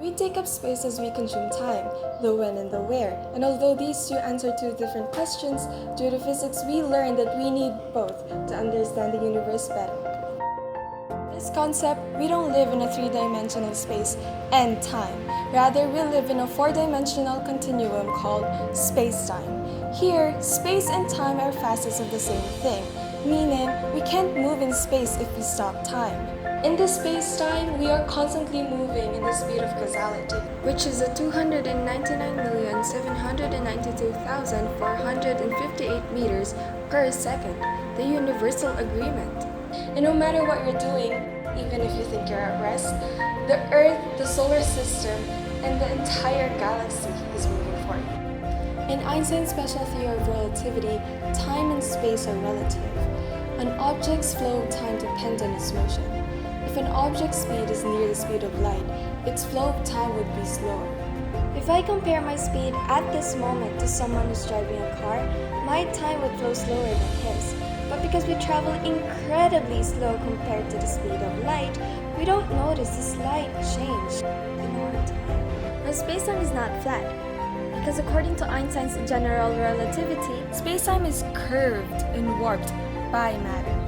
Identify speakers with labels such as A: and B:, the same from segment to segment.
A: We take up space as we consume time, the when and the where. And although these two answer two different questions, due to physics we learned that we need both to understand the universe better. This concept, we don't live in a three-dimensional space and time. Rather, we live in a four-dimensional continuum called spacetime. Here, space and time are facets of the same thing, meaning we can't move in space if we stop time. In this space-time, we are constantly moving in the speed of causality, which is 299,792,458 meters per second, the universal agreement. And no matter what you're doing, even if you think you're at rest, the Earth, the solar system, and the entire galaxy is moving for you. In Einstein's special theory of relativity, time and space are relative. An object's flow of time depends on its motion. If an object's speed is near the speed of light, its flow of time would be slower.
B: If I compare my speed at this moment to someone who's driving a car, my time would flow slower than his. But because we travel incredibly slow compared to the speed of light, we don't notice the slight change in our time.
C: Now, spacetime is not flat, because according to Einstein's general relativity,
A: Spacetime is curved and warped by matter.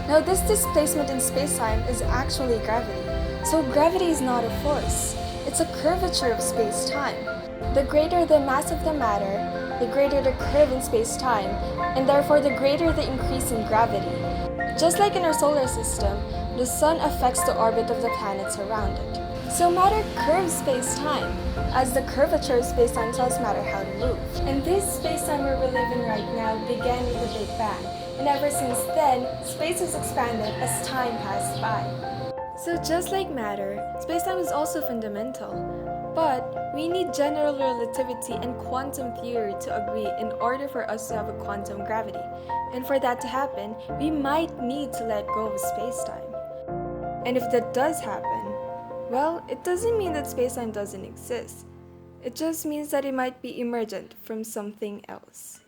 A: Now, this displacement in spacetime is actually gravity. So gravity is not a force. It's a curvature of spacetime. The greater the mass of the matter, the greater the curve in spacetime, and therefore the greater the increase in gravity. Just like in our solar system, the sun affects the orbit of the planets around it. So matter curves spacetime, as the curvature of spacetime tells matter how to move. And this spacetime where we live in right now began with the Big Bang. And ever since then, space has expanded as time passed by. So just like matter, spacetime is also fundamental. But we need general relativity and quantum theory to agree in order for us to have a quantum gravity. And for that to happen, we might need to let go of spacetime. And if that does happen, well, it doesn't mean that spacetime doesn't exist. It just means that it might be emergent from something else.